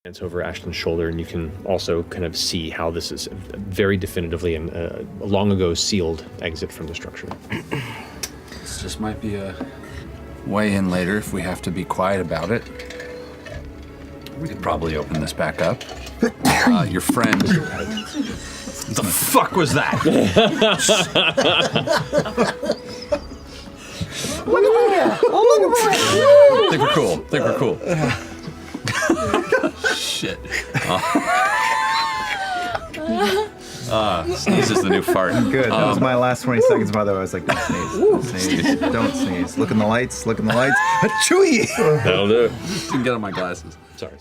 It's over Ashton's shoulder, and you can also kind of see how this is very definitively a long ago sealed exit from the structure. This just might be a way in later if we have to be quiet about it. We could probably open this back up. Your friend. What the fuck was that? Look over here! Oh, look over Think we're cool. Shit. Sneeze is the new fart. Good. That was my last 20 seconds, by the way. I was like, don't sneeze. Don't sneeze. Don't sneeze. Look in the lights. Look in the lights. Chewy! That'll do it. Didn't get on my glasses. Sorry.